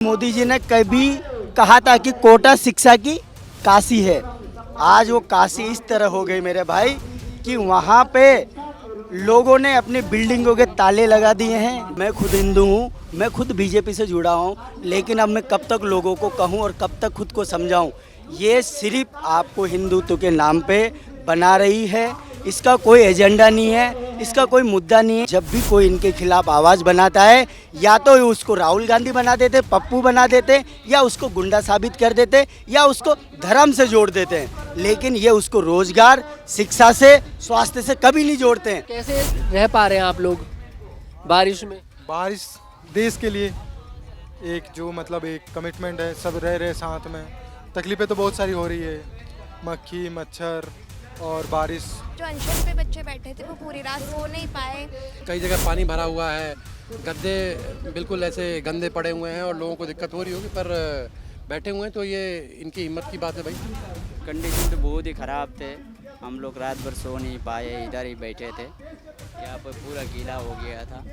मोदी जी ने कभी कहा था कि कोटा शिक्षा की काशी है। आज वो काशी इस तरह हो गई मेरे भाई कि वहाँ पे लोगों ने अपनी बिल्डिंगों के ताले लगा दिए हैं। मैं खुद हिंदू हूँ, मैं खुद बीजेपी से जुड़ा हूँ, लेकिन अब मैं कब तक लोगों को कहूँ और कब तक खुद को समझाऊँ। ये सिर्फ आपको हिंदुत्व के नाम पे बना रही है। इसका कोई एजेंडा नहीं है, इसका कोई मुद्दा नहीं है। जब भी कोई इनके खिलाफ आवाज़ बनाता है, या तो उसको राहुल गांधी बना देते, पप्पू बना देते, या उसको गुंडा साबित कर देते, या उसको धर्म से जोड़ देते हैं, लेकिन ये उसको रोजगार, शिक्षा से, स्वास्थ्य से कभी नहीं जोड़ते हैं। कैसे रह पा रहे हैं आप लोग बारिश में? बारिश देश के लिए एक जो मतलब एक कमिटमेंट है, सब रह रहे साथ में। तकलीफें तो बहुत सारी हो रही है, मक्खी मच्छर और बारिश। जो अनशन पे बच्चे बैठे थे वो पूरी रात सो नहीं पाए। कई जगह पानी भरा हुआ है, गद्दे बिल्कुल ऐसे गंदे पड़े हुए हैं और लोगों को दिक्कत हो रही होगी, पर बैठे हुए हैं तो ये इनकी हिम्मत की बात है भाई। कंडीशन तो बहुत ही ख़राब थे, हम लोग रात भर सो नहीं पाए, इधर ही बैठे थे, यहाँ पर पूरा गीला हो गया था।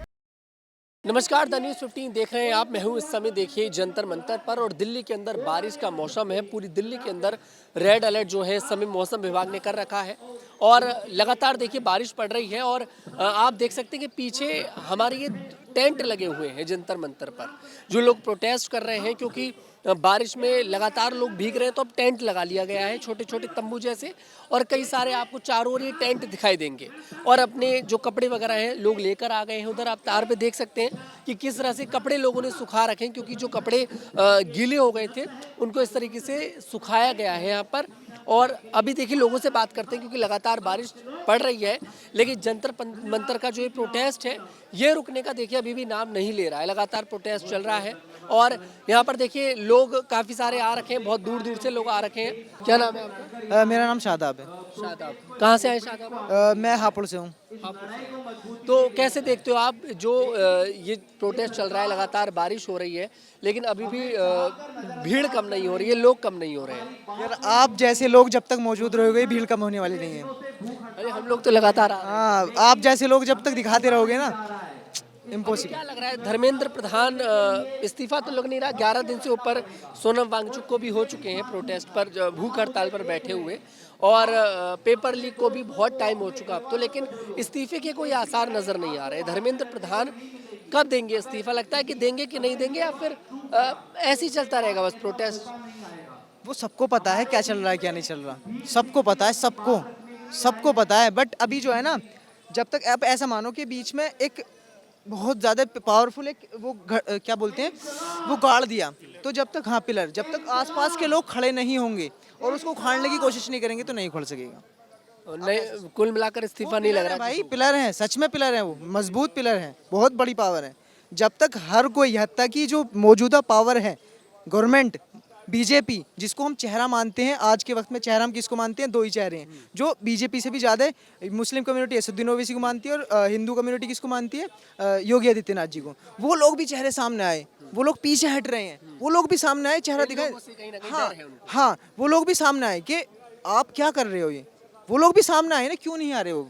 नमस्कार, द न्यूज़ 15 देख रहे हैं आप। मैं हूँ इस समय देखिए जंतर मंतर पर, और दिल्ली के अंदर बारिश का मौसम है। पूरी दिल्ली के अंदर रेड अलर्ट जो है इस समय मौसम विभाग ने कर रखा है और लगातार देखिए बारिश पड़ रही है। और आप देख सकते हैं कि पीछे हमारे ये टेंट लगे हुए हैं जंतर मंतर पर, जो लोग प्रोटेस्ट कर रहे हैं क्योंकि बारिश में लगातार लोग भीग रहे हैं, तो अब टेंट लगा लिया गया है, छोटे छोटे तंबू जैसे, और कई सारे आपको चारों ओर ये टेंट दिखाई देंगे। और अपने जो कपड़े वगैरह हैं लोग लेकर आ गए हैं। उधर आप तार पे देख सकते हैं कि किस तरह से कपड़े लोगों ने सुखा रखे हैं, क्योंकि जो कपड़े गीले हो गए थे उनको इस तरीके से सुखाया गया है यहाँ पर। और अभी देखिए लोगों से बात करते हैं, क्योंकि लगातार बारिश पड़ रही है, लेकिन जंतर मंतर का जो ये प्रोटेस्ट है ये रुकने का देखिए अभी भी नाम नहीं ले रहा है। लगातार प्रोटेस्ट चल रहा है और यहाँ पर देखिए लोग काफ़ी सारे आ रखे हैं, बहुत दूर दूर से लोग आ रखे हैं। क्या नाम है आपका? मेरा नाम शादाब है। शादाब, कहाँ से आए शादाब? मैं हापुड़ से हूँ। तो कैसे देखते हो आप जो ये प्रोटेस्ट चल रहा है, लगातार बारिश हो रही है, लेकिन अभी भी भीड़ कम नहीं हो रही है, लोग कम नहीं हो रहे हैं? यार आप जैसे लोग जब तक मौजूद रहोगे भीड़ कम होने वाली नहीं है। अरे हम लोग तो लगातार आ रहे हैं। हाँ, आप जैसे लोग जब तक दिखाते रहोगे ना, इम्पॉसिबल। क्या लग रहा है धर्मेंद्र प्रधान इस्तीफा तो लग नहीं रहा? 11 दिन से ऊपर सोनम वांगचुक को भी हो चुके हैं प्रोटेस्ट पर, भूख हड़ताल पर बैठे हुए, और पेपर लीक को भी बहुत टाइम हो चुका अब तो, लेकिन इस्तीफे के कोई आसार नजर नहीं आ रहे। धर्मेंद्र प्रधान कब देंगे इस्तीफा? लगता है कि देंगे कि नहीं देंगे, या फिर ऐसे ही चलता रहेगा बस प्रोटेस्ट? वो सबको पता है क्या चल रहा है क्या नहीं चल रहा, सबको पता है, सबको पता है। बट अभी जो है ना, जब तक आप ऐसा मानो कि बीच में एक बहुत ज़्यादा पावरफुल एक वो क्या बोलते हैं, वो गाड़ दिया, तो जब तक, हाँ पिलर, जब तक आसपास के लोग खड़े नहीं होंगे और उसको उखाड़ने की कोशिश नहीं करेंगे तो नहीं खुल सकेगा। नहीं, कुल मिलाकर इस्तीफा नहीं लग रहा भाई। पिलर है, सच में पिलर है, वो मजबूत पिलर है, बहुत बड़ी पावर है। जब तक हर कोई, यहाँ तक की जो मौजूदा पावर है गवर्नमेंट बीजेपी, जिसको हम चेहरा मानते हैं आज के वक्त में, चेहरा हम किसको मानते हैं? दो ही चेहरे हैं जो बीजेपी से भी ज़्यादा है। मुस्लिम कम्युनिटी असदुद्दीन ओवैसी को मानती है और हिंदू कम्युनिटी किसको मानती है? योगी आदित्यनाथ जी को। वो लोग भी चेहरे सामने आए, वो लोग पीछे हट रहे हैं, वो लोग भी सामने आए, चेहरा दिखाए। हाँ, वो लोग भी सामने आए कि आप क्या कर रहे हो, ये वो लोग भी सामने आए ना, क्यों नहीं आ रहे हो?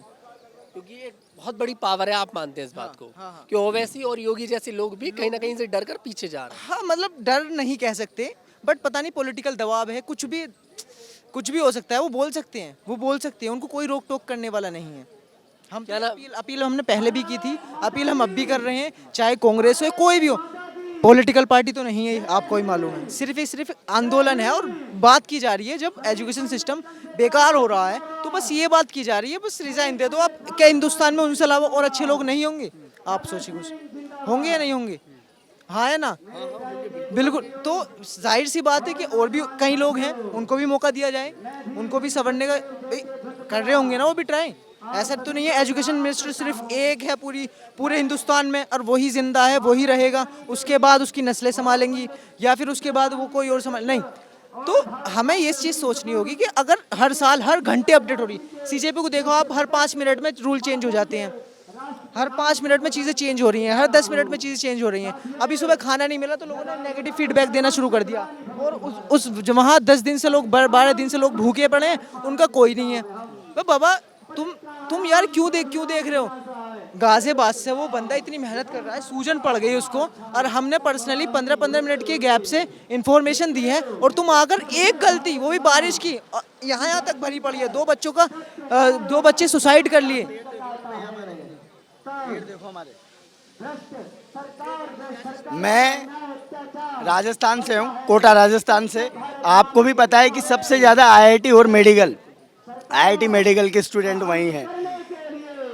क्योंकि ये बहुत बड़ी पावर है, आप मानते हैं इस बात को? कि ओवैसी और योगी जैसे लोग भी कहीं ना कहीं से डर कर पीछे जा रहे हैं। हाँ, मतलब डर नहीं कह सकते, बट पता नहीं पॉलिटिकल दबाव है, कुछ भी हो सकता है। वो बोल सकते हैं, उनको कोई रोक टोक करने वाला नहीं है। हम क्या अपील हमने पहले भी की थी, अपील हम अब भी कर रहे हैं, चाहे कांग्रेस हो कोई भी हो, पॉलिटिकल पार्टी तो नहीं है, आपको ही मालूम है। सिर्फ आंदोलन है, और बात की जा रही है जब एजुकेशन सिस्टम बेकार हो रहा है तो बस ये बात की जा रही है, बस रिजाइन दे दो आप। क्या हिंदुस्तान में उनसे अलावा और अच्छे लोग नहीं होंगे? आप सोचिए, कुछ होंगे या नहीं होंगे? हाँ है ना, बिल्कुल। तो जाहिर सी बात है कि और भी कई लोग हैं, उनको भी मौका दिया जाए, उनको भी संवरने का कर रहे होंगे ना, वो भी ट्राई। ऐसा तो नहीं है एजुकेशन मिनिस्टर सिर्फ एक है पूरे हिंदुस्तान में और वही जिंदा है, वही रहेगा, उसके बाद उसकी नस्लें संभालेंगी, या फिर उसके बाद वो कोई और संभाल नहीं। तो हमें ये चीज़ सोचनी होगी कि अगर हर साल हर घंटे अपडेट हो रही, सीजेपी को देखो आप, हर 5 मिनट में रूल चेंज हो जाते हैं, हर 5 मिनट में चीज़ें चेंज हो रही हैं, हर 10 मिनट में चीज़ें चेंज हो रही हैं। अभी सुबह खाना नहीं मिला तो लोगों ने नेगेटिव फीडबैक देना शुरू कर दिया, और उस वहाँ 10 दिन से लोग, 12 दिन से लोग भूखे पड़े हैं, उनका कोई नहीं है। तो बाबा तुम यार क्यों देख रहे हो? गाजियाबाद से वो बंदा इतनी मेहनत कर रहा है, सूजन पड़ गई उसको, और हमने पर्सनली 15-15 मिनट के गैप से इंफॉर्मेशन दी है, और तुम आकर एक गलती, वो भी बारिश की, यहाँ तक भरी पड़ी है, दो बच्चे सुसाइड कर लिए। देखो हमारे, मैं राजस्थान से हूँ, कोटा राजस्थान से। आपको भी पता है कि सबसे ज़्यादा आईआईटी और आईआईटी मेडिकल के स्टूडेंट वहीं हैं।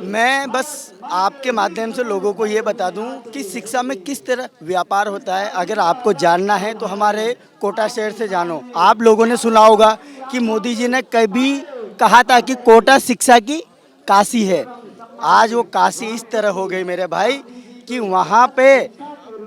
मैं बस आपके माध्यम से लोगों को ये बता दूं कि शिक्षा में किस तरह व्यापार होता है। अगर आपको जानना है तो हमारे कोटा शहर से जानो। आप लोगों ने सुना होगा कि मोदी जी ने कभी कहा था कि कोटा शिक्षा की काशी है। आज वो काशी इस तरह हो गई मेरे भाई कि वहाँ पे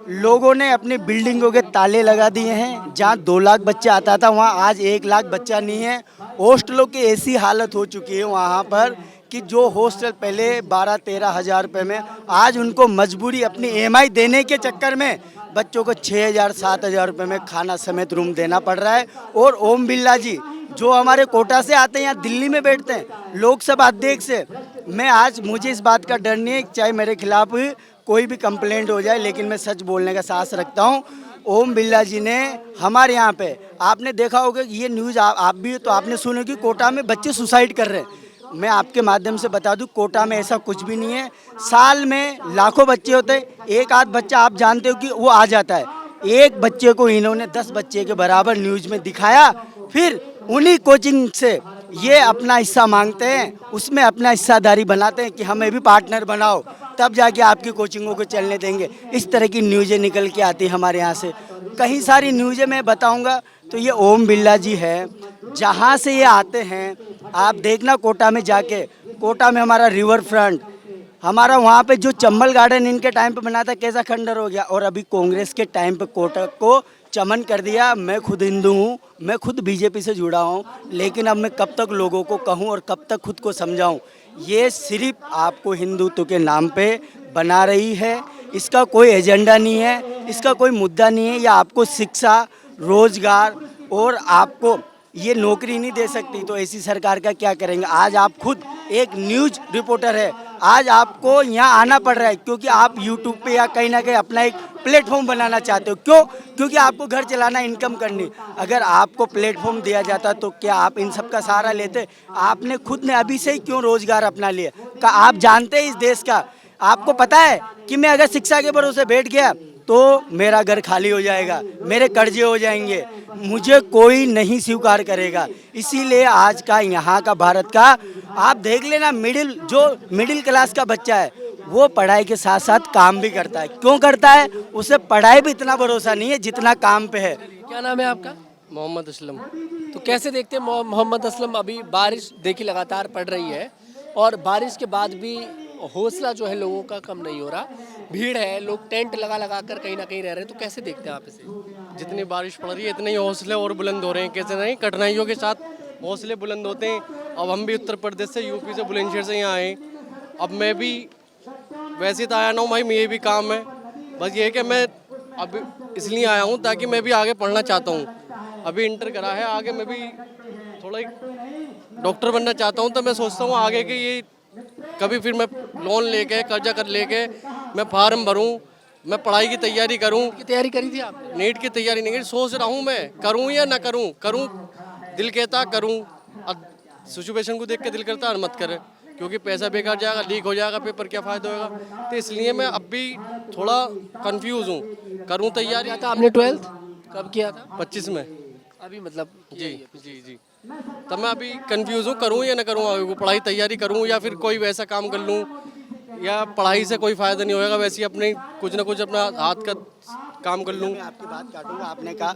लोगों ने अपनी बिल्डिंगों के ताले लगा दिए हैं। जहाँ 2 लाख बच्चा आता था वहाँ आज 1 लाख बच्चा नहीं है। हॉस्टलों की ऐसी हालत हो चुकी है वहाँ पर कि जो हॉस्टल पहले 12-13 हज़ार रुपये में, आज उनको मजबूरी अपनी EMI देने के चक्कर में बच्चों को 6,000-7 हज़ार रुपये में खाना समेत रूम देना पड़ रहा है। और ओम बिरला जी जो हमारे कोटा से आते हैं, यहाँ दिल्ली में बैठते हैं, लोकसभा अध्यक्ष से, मैं आज मुझे इस बात का डर नहीं है चाहे मेरे खिलाफ कोई भी कंप्लेंट हो जाए, लेकिन मैं सच बोलने का साहस रखता हूँ। ओम बिरला जी ने हमारे यहाँ पे, आपने देखा होगा ये न्यूज़, आप भी तो आपने सुना कि कोटा में बच्चे सुसाइड कर रहे हैं। मैं आपके माध्यम से बता दूं कोटा में ऐसा कुछ भी नहीं है। साल में लाखों बच्चे होते हैं, एक आध बच्चा आप जानते हो कि वो आ जाता है। एक बच्चे को इन्होंने 10 बच्चे के बराबर न्यूज़ में दिखाया, फिर उन्हीं कोचिंग से ये अपना हिस्सा मांगते हैं, उसमें अपना हिस्सादारी बनाते हैं कि हमें भी पार्टनर बनाओ, तब जाके आपकी कोचिंगों को चलने देंगे। इस तरह की न्यूज़ें निकल के आती हमारे यहाँ से, कई सारी न्यूज़ें मैं बताऊँगा। तो ये ओम बिरला जी है, जहाँ से ये आते हैं आप देखना कोटा में जाके, कोटा में हमारा रिवर फ्रंट, हमारा वहाँ पे जो चंबल गार्डन इनके टाइम पे बना था कैसा खंडर हो गया, और अभी कांग्रेस के टाइम पे कोटा को चमन कर दिया। मैं खुद हिंदू हूँ, मैं खुद बीजेपी से जुड़ा हूँ, लेकिन अब मैं कब तक लोगों को कहूँ और कब तक खुद को समझाऊँ। ये सिर्फ आपको हिंदुत्व के नाम पे बना रही है, इसका कोई एजेंडा नहीं है, इसका कोई मुद्दा नहीं है। या आपको शिक्षा, रोजगार और आपको ये नौकरी नहीं दे सकती, तो ऐसी सरकार का क्या करेंगे। आज आप खुद एक न्यूज़ रिपोर्टर है, आज आपको यहाँ आना पड़ रहा है क्योंकि आप यूट्यूब पे या कहीं ना कहीं अपना एक प्लेटफॉर्म बनाना चाहते हो। क्यों? क्योंकि आपको घर चलाना, इनकम करनी। अगर आपको प्लेटफॉर्म दिया जाता तो क्या आप इन सब का सहारा लेते? आपने खुद ने अभी से ही क्यों रोजगार अपना लिया? आप जानते हैं इस देश का, आपको पता है कि मैं अगर शिक्षा के भरोसे बैठ गया तो मेरा घर खाली हो जाएगा, मेरे कर्जे हो जाएंगे, मुझे कोई नहीं स्वीकार करेगा। इसीलिए आज का यहाँ का भारत का आप देख लेना, मिडिल क्लास का बच्चा है वो पढ़ाई के साथ साथ काम भी करता है। क्यों करता है? उसे पढ़ाई भी इतना भरोसा नहीं है जितना काम पे है। क्या नाम है आपका? मोहम्मद असलम। तो कैसे देखते हैं मोहम्मद असलम, अभी बारिश देखिए लगातार पड़ रही है और बारिश के बाद भी हौसला जो है लोगों का कम नहीं हो रहा, भीड़ है, लोग टेंट लगा कर कहीं ना कहीं रह रहे हैं। तो कैसे देखते हैं आप इसे? जितनी बारिश पड़ रही है इतने ही हौसले और बुलंद हो रहे हैं। कैसे नहीं, कठिनाइयों के साथ हौसले बुलंद होते हैं। अब हम भी उत्तर प्रदेश से, यूपी से, बुलंदशहर से यहाँ आए। अब मैं भी वैसे तो आया ना हूँ भाई, मेरे भी काम है, बस ये है कि मैं अब इसलिए आया हूँ ताकि मैं भी आगे पढ़ना चाहता हूँ। अभी इंटर करा है, आगे मैं भी थोड़ा डॉक्टर बनना चाहता हूँ। तो मैं सोचता हूँ आगे कि ये कभी फिर मैं लोन लेके, कर्जा कर लेके मैं फार्म भरूं, मैं पढ़ाई की तैयारी करूं। की तैयारी करी थी आपने? नीट की तैयारी नहीं करी, सोच रहा हूं मैं करूं या ना करूं। दिल कहता करूं, अब सिचुएशन को देख के दिल करता है मत करे, क्योंकि पैसा बेकार जाएगा, लीक हो जाएगा पेपर, क्या फ़ायदा होगा। तो इसलिए मैं अब भी थोड़ा कंफ्यूज हूँ, करूँ तैयारी। था आपने 12th कब किया था? 25 में। अभी मतलब जी जी जी। तब मैं अभी कंफ्यूज हूँ, करूँ या ना करूँ, आगे को पढ़ाई तैयारी करूँ या फिर कोई वैसा काम कर लूँ, या पढ़ाई से कोई फ़ायदा नहीं होगा, वैसे ही अपने कुछ ना कुछ अपना हाथ का काम कर लूँ। मैं आपकी बात काटूंगा। आपने कहा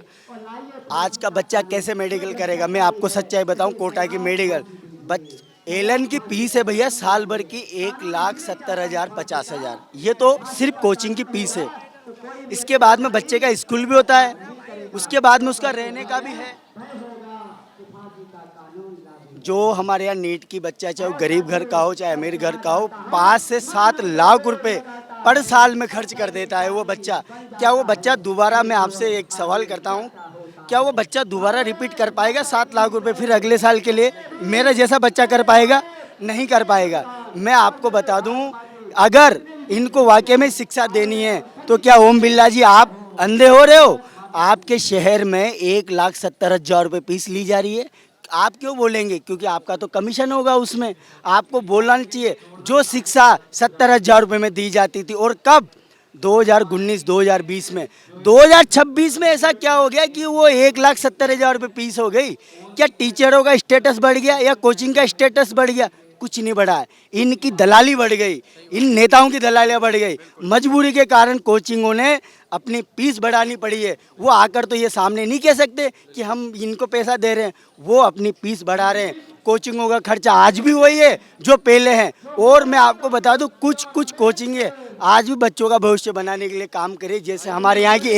आज का बच्चा कैसे मेडिकल करेगा, मैं आपको सच्चाई बताऊं, कोटा की मेडिकल एलन की फीस है भैया साल भर की 1,70,000 50,000। ये तो सिर्फ कोचिंग की फीस है। इसके बाद में बच्चे का स्कूल भी होता है, उसके बाद में उसका रहने का भी है। जो हमारे यहाँ नीट की बच्चा, चाहे वो गरीब घर का हो चाहे अमीर घर का हो, 5 से 7 लाख रुपए पर साल में खर्च कर देता है वो बच्चा। क्या वो बच्चा दोबारा, मैं आपसे एक सवाल करता हूँ, क्या वो बच्चा दोबारा रिपीट कर पाएगा 7 लाख रुपए फिर अगले साल के लिए? मेरा जैसा बच्चा कर पाएगा? नहीं कर पाएगा। मैं आपको बता दूँ अगर इनको वाकई में शिक्षा देनी है तो क्या ओम बिरला जी आप अंधे हो रहे हो? आपके शहर में 1,70,000 रुपये फीस ली जा रही है, आप क्यों बोलेंगे? क्योंकि आपका तो कमीशन होगा उसमें, आपको बोलना चाहिए। जो शिक्षा 70,000 रुपये में दी जाती थी, और कब? 2019-2020 में। 2026 में ऐसा क्या हो गया कि वो 1,70,000 रुपये फीस हो गई? क्या टीचरों का स्टेटस बढ़ गया या कोचिंग का स्टेटस बढ़ गया? कुछ नहीं बढ़ा है। इनकी दलाली बढ़ गई, इन नेताओं की दलालियाँ बढ़ गई। मजबूरी के कारण कोचिंगों ने अपनी फीस बढ़ानी पड़ी है। वो आकर तो ये सामने नहीं कह सकते कि हम इनको पैसा दे रहे हैं, वो अपनी फीस बढ़ा रहे हैं। कोचिंगों का खर्चा आज भी वही है जो पहले है। और मैं आपको बता दूं, कुछ कोचिंगें आज भी बच्चों का भविष्य बनाने के लिए काम करे। जैसे हमारे यहाँ की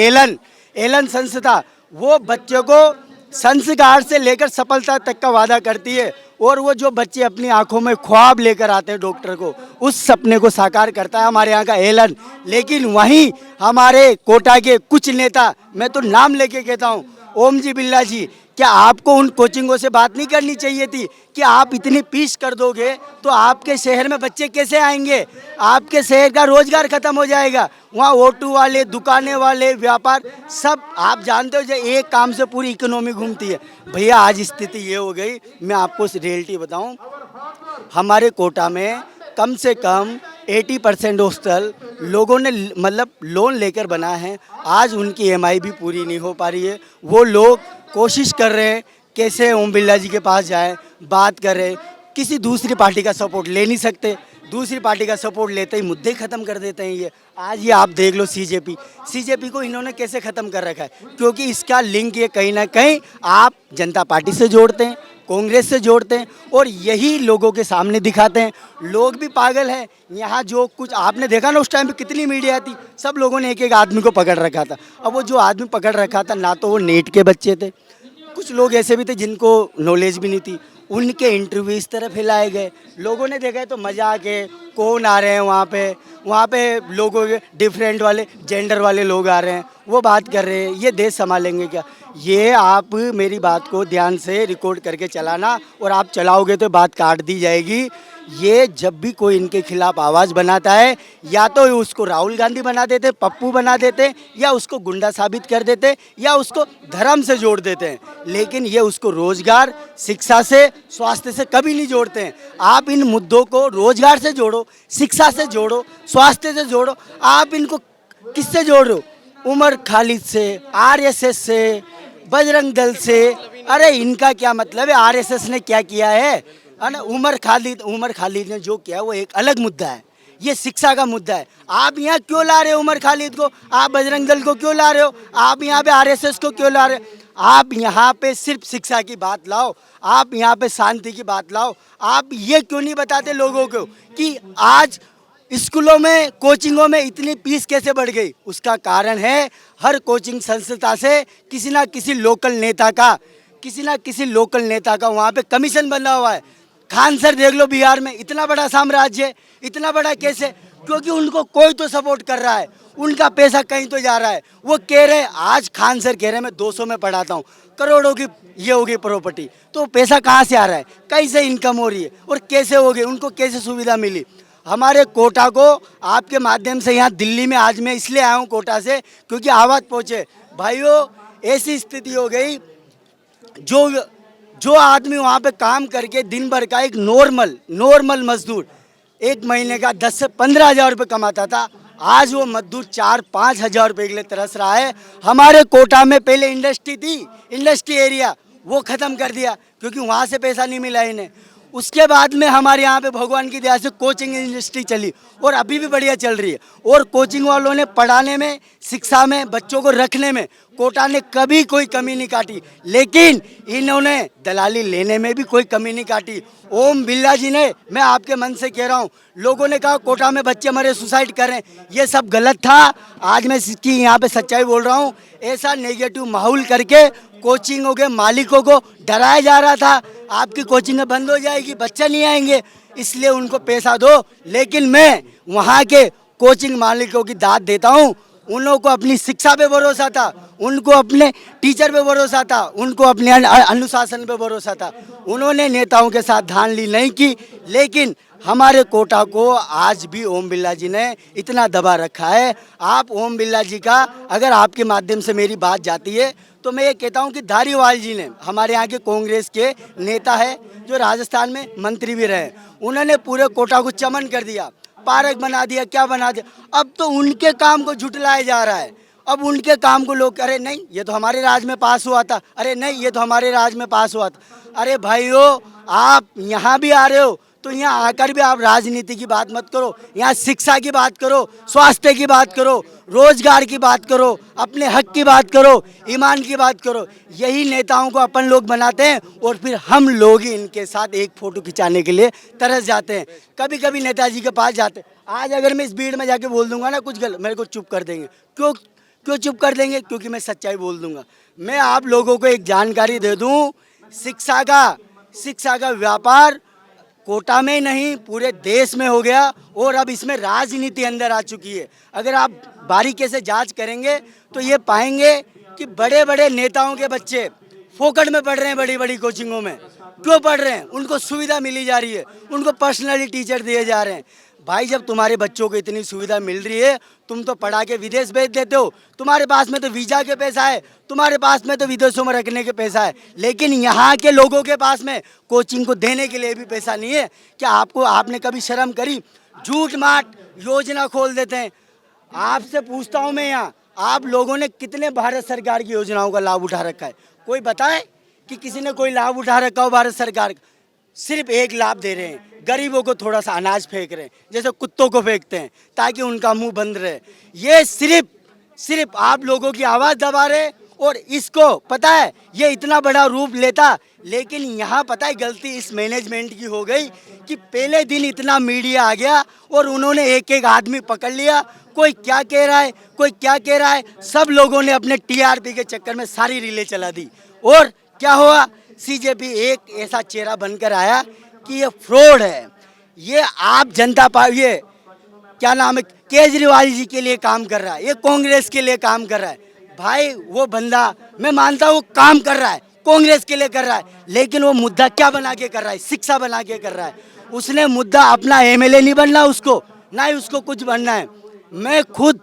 एलन संस्था, वो बच्चों को संस्कार से लेकर सफलता तक का वादा करती है। और वो जो बच्चे अपनी आंखों में ख्वाब लेकर आते हैं डॉक्टर को, उस सपने को साकार करता है हमारे यहाँ का एलन। लेकिन वहीं हमारे कोटा के कुछ नेता, मैं तो नाम लेके कहता हूँ, ओम जी बिरला जी, क्या आपको उन कोचिंगों से बात नहीं करनी चाहिए थी कि आप इतनी फीस कर दोगे तो आपके शहर में बच्चे कैसे आएंगे? आपके शहर का रोजगार खत्म हो जाएगा। वहाँ ऑटो वाले, दुकानें वाले, व्यापार सब आप जानते हो, जो एक काम से पूरी इकोनॉमी घूमती है। भैया आज स्थिति ये हो गई, मैं आपको रियलिटी बताऊं, हमारे कोटा में कम से कम 80% हॉस्टल लोगों ने मतलब लोन लेकर बनाए हैं। आज उनकी EMI भी पूरी नहीं हो पा रही है। वो लोग कोशिश कर रहे हैं कैसे ओम बिरला जी के पास जाएं, बात करें। किसी दूसरी पार्टी का सपोर्ट ले नहीं सकते, दूसरी पार्टी का सपोर्ट लेते ही मुद्दे ख़त्म कर देते हैं। ये आज ये आप देख लो, सीजेपी को इन्होंने कैसे ख़त्म कर रखा है, क्योंकि इसका लिंक ये कहीं ना कहीं आप जनता पार्टी से जोड़ते हैं, कांग्रेस से जोड़ते हैं, और यही लोगों के सामने दिखाते हैं। लोग भी पागल हैं। यहाँ जो कुछ आपने देखा ना, उस टाइम पे कितनी मीडिया थी, सब लोगों ने एक एक आदमी को पकड़ रखा था। अब वो जो आदमी पकड़ रखा था, ना तो वो नेट के बच्चे थे, कुछ लोग ऐसे भी थे जिनको नॉलेज भी नहीं थी, उनके इंटरव्यू इस तरह फैलाए गए। लोगों ने देखा तो मजाक है, कौन आ रहे हैं वहाँ पे लोगों के डिफरेंट वाले जेंडर वाले लोग आ रहे हैं, वो बात कर रहे हैं, ये देश संभालेंगे क्या? ये आप मेरी बात को ध्यान से रिकॉर्ड करके चलाना, और आप चलाओगे तो बात काट दी जाएगी। ये जब भी कोई इनके खिलाफ आवाज़ बनाता है, या तो उसको राहुल गांधी बना देते, पप्पू बना देते, या उसको गुंडा साबित कर देते, या उसको धर्म से जोड़ देते हैं। लेकिन ये उसको रोजगार, शिक्षा से, स्वास्थ्य से कभी नहीं जोड़ते हैं। आप इन मुद्दों को रोजगार से जोड़ो, शिक्षा से जोड़ो, स्वास्थ्य से जोड़ो। आप इनको किससे जोड़ रहे हो? उमर खालिद से, RSS से, बजरंग दल से। अरे इनका क्या मतलब है? RSS ने क्या किया है ना? उमर खालिद ने जो किया वो एक अलग मुद्दा है, ये शिक्षा का मुद्दा है। आप यहाँ क्यों ला रहे हो उमर खालिद को? आप बजरंग दल को क्यों ला रहे हो? आप यहाँ पे RSS को क्यों ला रहे हो? आप यहाँ पे सिर्फ शिक्षा की बात लाओ, आप यहाँ पे शांति की बात लाओ। आप ये क्यों नहीं बताते लोगों को कि आज स्कूलों में, कोचिंगों में इतनी फीस कैसे बढ़ गई? उसका कारण है हर कोचिंग संस्था से किसी ना किसी लोकल नेता का वहाँ पे कमीशन बंधा हुआ है। खान सर देख लो, बिहार में इतना बड़ा साम्राज्य, इतना बड़ा कैसे? क्योंकि उनको कोई तो सपोर्ट कर रहा है, उनका पैसा कहीं तो जा रहा है। वो कह रहे हैं, आज खान सर कह रहे हैं मैं 200 में पढ़ाता हूँ, करोड़ों की ये होगी प्रॉपर्टी, तो पैसा कहाँ से आ रहा है? कैसे इनकम हो रही है और कैसे होगी? उनको कैसे सुविधा मिली? हमारे कोटा को आपके माध्यम से यहाँ दिल्ली में आज मैं इसलिए आया हूँ कोटा से, क्योंकि आवाज़ पहुँचे। भाइयों, ऐसी स्थिति हो गई, जो आदमी वहाँ पे काम करके दिन भर का एक नॉर्मल मजदूर एक महीने का 10 से 15 हज़ार रुपये कमाता था, आज वो मजदूर 4-5 हज़ार रुपये के लिए तरस रहा है। हमारे कोटा में पहले इंडस्ट्री थी, इंडस्ट्री एरिया, वो ख़त्म कर दिया क्योंकि वहाँ से पैसा नहीं मिला इन्हें। उसके बाद में हमारे यहाँ पे भगवान की दया से कोचिंग इंडस्ट्री चली और अभी भी बढ़िया चल रही है। और कोचिंग वालों ने पढ़ाने में, शिक्षा में, बच्चों को रखने में कोटा ने कभी कोई कमी नहीं काटी, लेकिन इन्होंने दलाली लेने में भी कोई कमी नहीं काटी। ओम बिरला जी ने, मैं आपके मन से कह रहा हूँ, लोगों ने कहा कोटा में बच्चे मरे, सुसाइड कर रहे हैं, ये सब गलत था। आज मैं इसकी यहाँ पे सच्चाई बोल रहा हूँ। ऐसा नेगेटिव माहौल करके कोचिंगों के मालिकों को डराया जा रहा था, आपकी कोचिंग बंद हो जाएगी, बच्चे नहीं आएंगे, इसलिए उनको पैसा दो। लेकिन मैं वहाँ के कोचिंग मालिकों की दाद देता हूँ, उन लोगों को अपनी शिक्षा पे भरोसा था, उनको अपने टीचर पे भरोसा था, उनको अपने अनुशासन पे भरोसा था। उन्होंने नेताओं के साथ धांधली नहीं की, लेकिन हमारे कोटा को आज भी ओम बिरला जी ने इतना दबा रखा है। आप ओम बिरला जी का, अगर आपके माध्यम से मेरी बात जाती है तो मैं ये कहता हूँ कि धारीवाल जी ने, हमारे यहाँ के कांग्रेस के नेता है जो राजस्थान में मंत्री भी रहे, उन्होंने पूरे कोटा को चमन कर दिया, पार्क बना दिया, क्या बना दिया। अब तो उनके काम को झुटलाया जा रहा है। अब उनके काम को लोग, अरे नहीं ये तो हमारे राज में पास हुआ था, अरे नहीं ये तो हमारे राज में पास हुआ था। अरे भाइयों, आप यहाँ भी आ रहे हो तो यहाँ आकर भी आप राजनीति की बात मत करो, यहाँ शिक्षा की बात करो, स्वास्थ्य की बात करो, रोजगार की बात करो, अपने हक की बात करो, ईमान की बात करो। यही नेताओं को अपन लोग बनाते हैं और फिर हम लोग ही इनके साथ एक फोटो खिंचाने के लिए तरस जाते हैं। कभी कभी नेताजी के पास जाते हैं। आज अगर मैं इस भीड़ में जाके बोल दूंगा ना कुछ गलत, मेरे को चुप कर देंगे। क्यों चुप कर देंगे? क्योंकि मैं सच्चाई बोल दूंगा। मैं आप लोगों को एक जानकारी दे दूं, शिक्षा का व्यापार कोटा में नहीं पूरे देश में हो गया और अब इसमें राजनीति अंदर आ चुकी है। अगर आप बारीकी से जांच करेंगे तो ये पाएंगे कि बड़े बड़े नेताओं के बच्चे फोकट में पढ़ रहे हैं, बड़ी बड़ी कोचिंगों में। क्यों पढ़ रहे हैं? उनको सुविधा मिली जा रही है, उनको पर्सनली टीचर दिए जा रहे हैं। भाई जब तुम्हारे बच्चों को इतनी सुविधा मिल रही है, तुम तो पढ़ा के विदेश भेज देते हो, तुम्हारे पास में तो वीजा के पैसा है, तुम्हारे पास में तो विदेशों में रखने के पैसा है, लेकिन यहाँ के लोगों के पास में कोचिंग को देने के लिए भी पैसा नहीं है। क्या आपने कभी शर्म करी? झूठ माट योजना खोल देते हैं। आपसे पूछता हूँ मैं, यहाँ आप लोगों ने कितने भारत सरकार की योजनाओं का लाभ उठा रखा है? कोई बताए कि किसी ने कोई लाभ उठा रखा हो भारत सरकार का? सिर्फ एक लाभ दे रहे हैं, गरीबों को थोड़ा सा अनाज फेंक रहे हैं, जैसे कुत्तों को फेंकते हैं ताकि उनका मुंह बंद रहे। ये सिर्फ आप लोगों की आवाज़ दबा रहे। और इसको पता है ये इतना बड़ा रूप लेता, लेकिन यहाँ पता है गलती इस मैनेजमेंट की हो गई कि पहले दिन इतना मीडिया आ गया और उन्होंने एक एक आदमी पकड़ लिया, कोई क्या कह रहा है, कोई क्या कह रहा है। सब लोगों ने अपने टीआरपी के चक्कर में सारी रीलें चला दी और क्या हुआ? सीजेपी एक ऐसा चेहरा बनकर आया कि ये फ्रॉड है, ये आप जनता पार्टी, ये क्या नाम है, केजरीवाल जी के लिए काम कर रहा है, ये कांग्रेस के लिए काम कर रहा है। भाई वो बंदा, मैं मानता हूँ काम कर रहा है, कांग्रेस के लिए कर रहा है, लेकिन वो मुद्दा क्या बना के कर रहा है? शिक्षा बना के कर रहा है। उसने मुद्दा अपना एमएलए नहीं बनना उसको, ना ही उसको कुछ बनना है। मैं खुद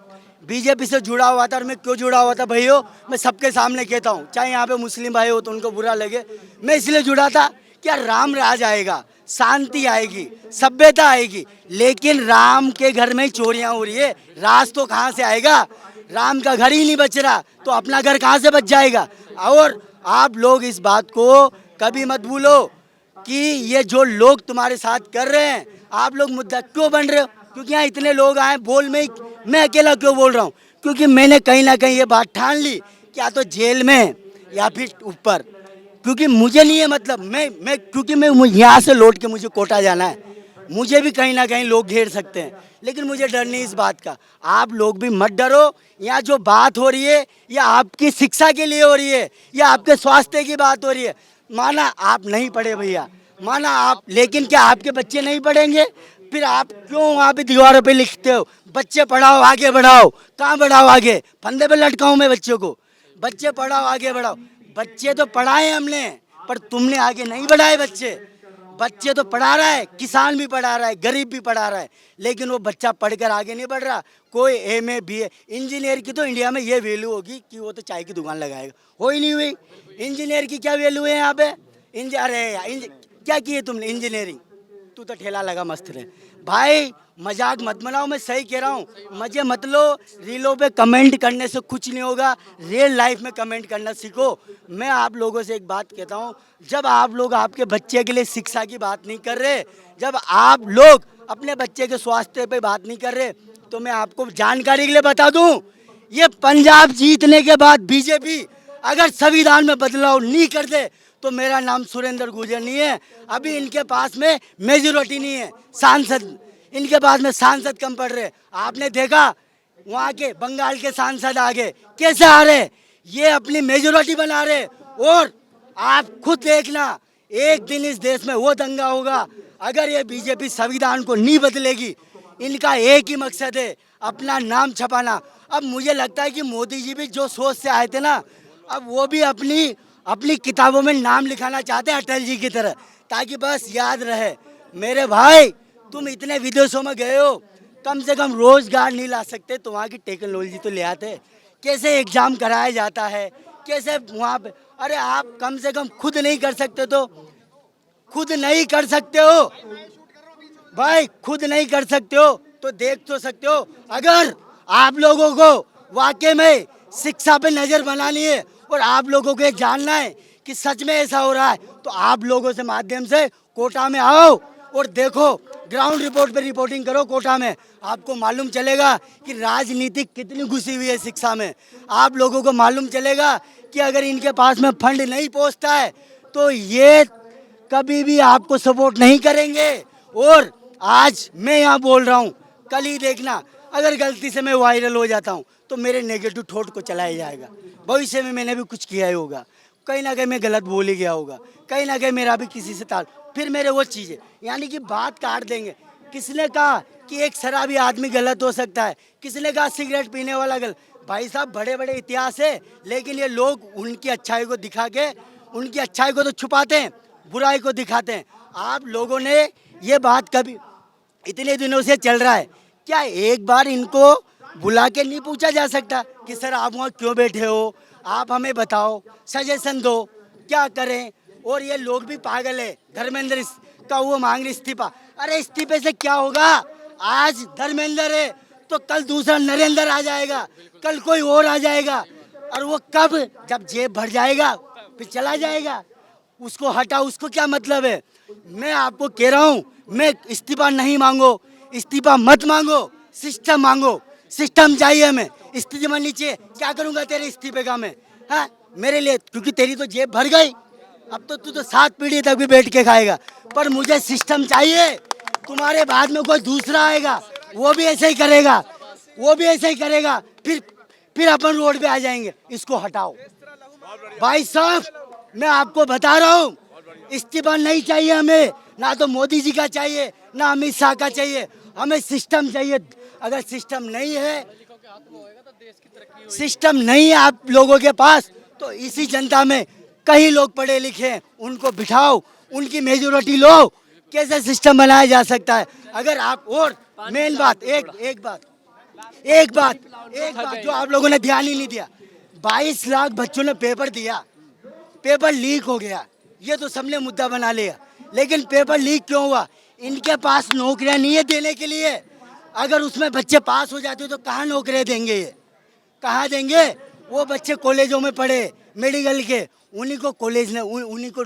बीजेपी से जुड़ा हुआ था और मैं क्यों जुड़ा हुआ था भैया, मैं सबके सामने कहता हूँ, चाहे यहाँ पे मुस्लिम भाई हो तो उनको बुरा लगे, मैं इसलिए जुड़ा था क्या राम राज आएगा, शांति आएगी, सभ्यता आएगी। लेकिन राम के घर में चोरियां हो रही है, राज तो कहाँ से आएगा? राम का घर ही नहीं बच रहा तो अपना घर कहाँ से बच जाएगा? और आप लोग इस बात को कभी मत भूलो कि ये जो लोग तुम्हारे साथ कर रहे हैं, आप लोग मुद्दा क्यों बन रहे हो? क्योंकि यहाँ इतने लोग आए बोल में, मैं अकेला क्यों बोल रहा हूँ? क्योंकि मैंने कहीं ना कहीं ये बात ठान ली कि या तो जेल में या फिर ऊपर, क्योंकि मुझे नहीं है मतलब, क्योंकि मैं यहाँ से लौट के मुझे कोटा जाना है, मुझे भी कहीं ना कहीं लोग घेर सकते हैं, लेकिन मुझे डर नहीं इस बात का। आप लोग भी मत डरो। यहाँ जो बात हो रही है या आपकी शिक्षा के लिए हो रही है या आपके स्वास्थ्य की बात हो रही है। माना आप नहीं पढ़े भैया, माना आप, लेकिन क्या आपके बच्चे नहीं पढ़ेंगे? फिर आप क्यों वहाँ पे दीवारों पे लिखते हो बच्चे पढ़ाओ आगे बढ़ाओ? कहाँ बढ़ाओ आगे? फंदे पे लटकाऊं मैं बच्चों को? बच्चे पढ़ाओ आगे बढ़ाओ। बच्चे तो पढ़ाए हमने, पर तुमने आगे नहीं बढ़ाए बच्चे। बच्चे तो पढ़ा रहा है, किसान भी पढ़ा रहा है, गरीब भी पढ़ा रहा है, लेकिन वो बच्चा पढ़कर आगे नहीं बढ़ रहा। कोई एमए बीए, इंजीनियर की तो इंडिया में ये वैल्यू होगी कि वो तो चाय की दुकान लगाएगा, हो ही नहीं हुई। इंजीनियर की क्या वैल्यू है यहाँ पे? अरे क्या किए तुमने इंजीनियरिंग? तू तो ठेला लगा मस्त रहे भाई, मजाक मत बनाओ, मैं सही कह रहा हूँ। मजे मत लो, रीलों पे कमेंट करने से कुछ नहीं होगा, रियल लाइफ में कमेंट करना सीखो। मैं आप लोगों से एक बात कहता हूँ, जब आप लोग आपके बच्चे के लिए शिक्षा की बात नहीं कर रहे, जब आप लोग अपने बच्चे के स्वास्थ्य पे बात नहीं कर रहे, तो मैं आपको जानकारी के लिए बता दूँ, ये पंजाब जीतने के बाद बीजेपी अगर संविधान में बदलाव नहीं कर दे तो मेरा नाम सुरेंद्र गुर्जर नहीं है। अभी इनके पास में मेजोरिटी नहीं है, सांसद, इनके पास में सांसद कम पड़ रहे। आपने देखा वहाँ के बंगाल के सांसद आगे कैसे आ रहे, ये अपनी मेजोरिटी बना रहे। और आप खुद देखना, एक दिन इस देश में वो दंगा होगा अगर ये बीजेपी संविधान को नहीं बदलेगी। इनका एक ही मकसद है, अपना नाम छपाना। अब मुझे लगता है कि मोदी जी भी जो सोच से आए थे ना, अब वो भी अपनी अपनी किताबों में नाम लिखाना चाहते हैं अटल जी की तरह, ताकि बस याद रहे। मेरे भाई, तुम इतने विदेशों में गए हो, कम से कम रोजगार नहीं ला सकते तो वहाँ की टेक्नोलॉजी तो ले आते। कैसे एग्जाम कराया जाता है, कैसे वहाँ पे, अरे आप कम से कम खुद नहीं कर सकते तो खुद नहीं कर सकते हो भाई, खुद नहीं कर सकते हो तो देख तो सकते हो। अगर आप लोगों को वाकई में शिक्षा पे नजर बनानी है और आप लोगों को ये जानना है कि सच में ऐसा हो रहा है, तो आप लोगों से माध्यम से कोटा में आओ और देखो, ग्राउंड रिपोर्ट पे रिपोर्टिंग करो कोटा में। आपको मालूम चलेगा कि राजनीति कितनी घुसी हुई है शिक्षा में। आप लोगों को मालूम चलेगा कि अगर इनके पास में फंड नहीं पहुंचता है तो ये कभी भी आपको सपोर्ट नहीं करेंगे। और आज मैं यहाँ बोल रहा हूँ, कल ही देखना, अगर गलती से मैं वायरल हो जाता हूँ तो मेरे नेगेटिव थॉट को चलाया जाएगा। भविष्य में मैंने भी कुछ किया ही होगा, कहीं ना कहीं मैं गलत बोल ही गया होगा, कहीं ना कहीं मेरा भी किसी से ताल, फिर मेरे वो चीज़ें यानी कि बात काट देंगे। किसने कहा कि एक शराबी आदमी गलत हो सकता है, किसने कहा सिगरेट पीने वाला गलत। भाई साहब, बड़े बड़े इतिहास है, लेकिन ये लोग उनकी अच्छाई को दिखा के उनकी अच्छाई को तो छुपाते हैं, बुराई को दिखाते हैं। आप लोगों ने ये बात कभी, इतने दिनों से चल रहा है, क्या एक बार इनको बुला के नहीं पूछा जा सकता कि सर आप वहाँ क्यों बैठे हो, आप हमें बताओ, सजेशन दो, क्या करें। और ये लोग भी पागल है। धर्मेंद्र का वो मांग रहे इस्तीफा, अरे इस्तीफे से क्या होगा? आज धर्मेंद्र है तो कल दूसरा नरेंद्र आ जाएगा, कल कोई और आ जाएगा, और वो कब, जब जेब भर जाएगा फिर चला जाएगा। उसको हटाओ, उसको क्या मतलब है? मैं आपको कह रहा हूँ, मैं इस्तीफा नहीं मांगो, इस्तीफा मत मांगो, सिस्टम मांगो। सिस्टम चाहिए हमें, इस्तीफा नहीं चाहिए। क्या करूँगा तेरे इस्तीफे का मैं? हाँ, मेरे लिए, क्योंकि तेरी तो जेब भर गई, अब तो तू तो 7 पीढ़ी तक भी बैठ के खाएगा, पर मुझे सिस्टम चाहिए। तुम्हारे बाद में कोई दूसरा आएगा, वो भी ऐसे ही करेगा, वो भी ऐसे ही करेगा, फिर अपन रोड पे आ जाएंगे। इसको हटाओ भाई साहब, मैं आपको बता रहा हूँ, इस्तीफा नहीं चाहिए हमें, ना तो मोदी जी का चाहिए, ना अमित शाह का चाहिए, हमें सिस्टम चाहिए। अगर सिस्टम नहीं है, सिस्टम नहीं है आप लोगों के पास, तो इसी जनता में कई लोग पढ़े लिखे हैं, उनको बिठाओ, उनकी मेजोरिटी लो, कैसे सिस्टम बनाया जा सकता है। अगर आप, और मेन बात, एक बात जो आप लोगों ने ध्यान ही नहीं दिया, 22 लाख बच्चों ने पेपर दिया, पेपर लीक हो गया, ये तो सबने मुद्दा बना लिया, लेकिन पेपर लीक क्यों हुआ? इनके पास नौकरियां नहीं है देने के लिए। अगर उसमें बच्चे पास हो जाते तो कहाँ नौकरियां देंगे? ये कहाँ देंगे? वो बच्चे कॉलेजों में पढ़े मेडिकल के, उन्हीं को कॉलेज ने उन्हीं को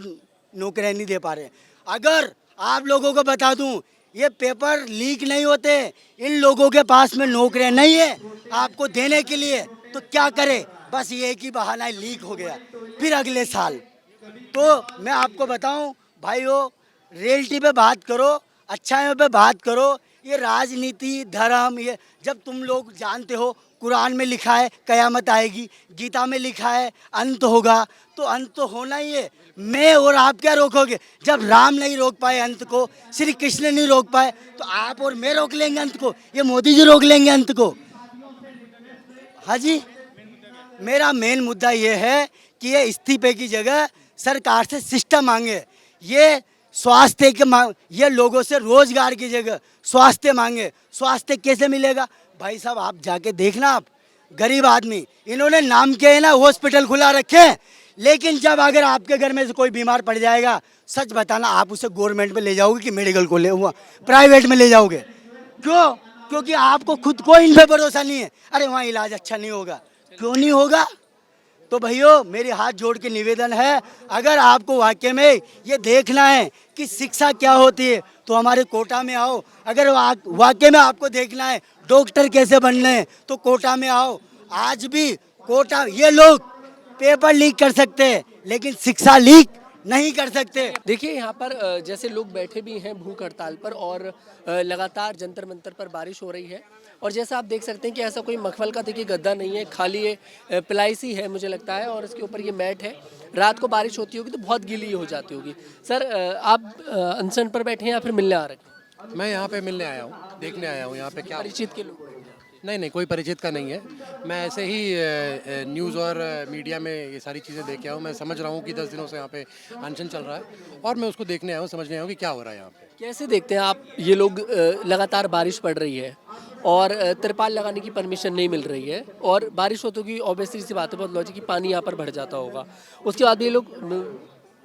नौकरियां नहीं दे पा रहे। अगर आप लोगों को बता दूं, ये पेपर लीक नहीं होते, इन लोगों के पास में नौकरियां नहीं है आपको देने के लिए, तो क्या करे? बस ये एक ही बहाना है, लीक हो गया, फिर अगले साल। तो मैं आपको बताऊं भाइयों, रियलिटी पे बात करो, अच्छाइयों पे बात करो। ये राजनीति, धर्म, ये जब तुम लोग जानते हो, कुरान में लिखा है कयामत आएगी, गीता में लिखा है अंत होगा, तो अंत तो होना ही है। मैं और आप क्या रोकोगे? जब राम नहीं रोक पाए अंत को, श्री कृष्ण नहीं रोक पाए, तो आप और मैं रोक लेंगे अंत को? ये मोदी जी रोक लेंगे अंत को? हाँ जी, मेरा मेन मुद्दा ये है कि ये इस्तीफे की जगह सरकार से सिस्टम मांगे, ये स्वास्थ्य के ये लोगों से रोजगार की जगह स्वास्थ्य मांगे। स्वास्थ्य कैसे मिलेगा? भाई साहब, आप जाके देखना, आप गरीब आदमी, इन्होंने नाम के है ना हॉस्पिटल खुला रखे, लेकिन जब अगर आपके घर में से कोई बीमार पड़ जाएगा, सच बताना, आप उसे गवर्नमेंट में ले जाओगे कि मेडिकल को ले हुआ प्राइवेट में ले जाओगे? क्यों? क्योंकि आपको खुद को इन पे भरोसा नहीं है। अरे वहाँ इलाज अच्छा नहीं होगा, क्यों नहीं होगा? तो भैया, मेरे हाथ जोड़ के निवेदन है, अगर आपको वाकई में ये देखना है कि शिक्षा क्या होती है, तो हमारे कोटा में आओ। अगर वाकई में आपको देखना है डॉक्टर कैसे बनने हैं, तो कोटा में आओ। आज भी कोटा, ये लोग पेपर लीक कर सकते हैं, लेकिन शिक्षा लीक नहीं कर सकते। देखिए यहाँ पर जैसे लोग बैठे भी हैं भूख हड़ताल पर, और लगातार जंतर मंतर पर बारिश हो रही है, और जैसा आप देख सकते हैं कि ऐसा कोई मखमल का देखिए गद्दा नहीं है, खाली ये प्लाई सी है मुझे लगता है, और इसके ऊपर ये मैट है। रात को बारिश होती होगी तो बहुत गीली हो जाती होगी। सर, आप अनशन पर बैठे हैं या फिर मिलने आ रहे हैं? मैं यहाँ पे मिलने आया हूँ, देखने आया हूँ यहाँ पे क्या परिचित के लोग? नहीं नहीं, कोई परिचित का नहीं है। मैं ऐसे ही न्यूज़ और मीडिया में ये सारी चीज़ें देख के आया हूँ। मैं समझ रहा हूँ कि 10 दिनों से यहाँ पे अनशन चल रहा है और मैं उसको देखने आया हूँ, समझने आया हूँ कि क्या हो रहा है यहाँ पे। कैसे देखते हैं आप ये लोग लगातार बारिश पड़ रही है और तिरपाल लगाने की परमिशन नहीं मिल रही है और बारिश होती होगी, ऑब्वियसली सी बात है, बहुत लॉजिक कि पानी यहाँ पर भर जाता होगा। उसके बाद भी ये लोग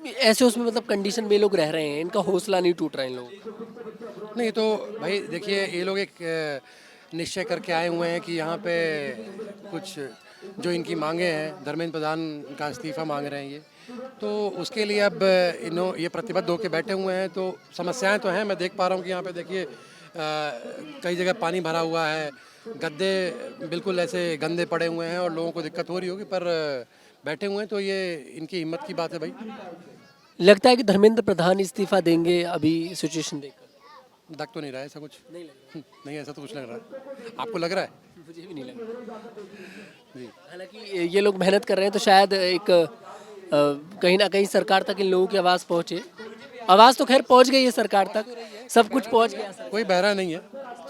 ऐसे उसमें मतलब कंडीशन में ये लोग रह रहे हैं, इनका हौसला नहीं टूट रहा है इन लोगों का। नहीं तो भाई देखिए, ये लोग एक निश्चय करके आए हुए हैं कि यहाँ पे कुछ जो इनकी मांगे हैं, धर्मेंद्र प्रधान का इस्तीफ़ा मांग रहे हैं ये, तो उसके लिए अब ये प्रतिबद्ध होकर बैठे हुए हैं। तो समस्याएं तो हैं, मैं देख पा रहा हूँ कि यहाँ पे देखिए कई जगह पानी भरा हुआ है, गद्दे बिल्कुल ऐसे गंदे पड़े हुए हैं और लोगों को दिक्कत हो रही होगी, पर बैठे हुए हैं तो ये इनकी हिम्मत की बात है भाई। लगता है कि धर्मेंद्र प्रधान इस्तीफा देंगे अभी सिचुएशन देखकर? लग तो नहीं रहा है ऐसा कुछ, नहीं लग रहा, नहीं ऐसा तो कुछ लग रहा है। आपको लग रहा है? मुझे भी नहीं लग रहा। जी। हालांकि ये लोग मेहनत कर रहे हैं तो शायद एक कहीं ना कहीं सरकार तक इन लोगों की आवाज़ पहुँचे। आवाज़ तो खैर पहुँच गई है सरकार तक, सब कुछ पहुँच गया। कोई बहरा नहीं है,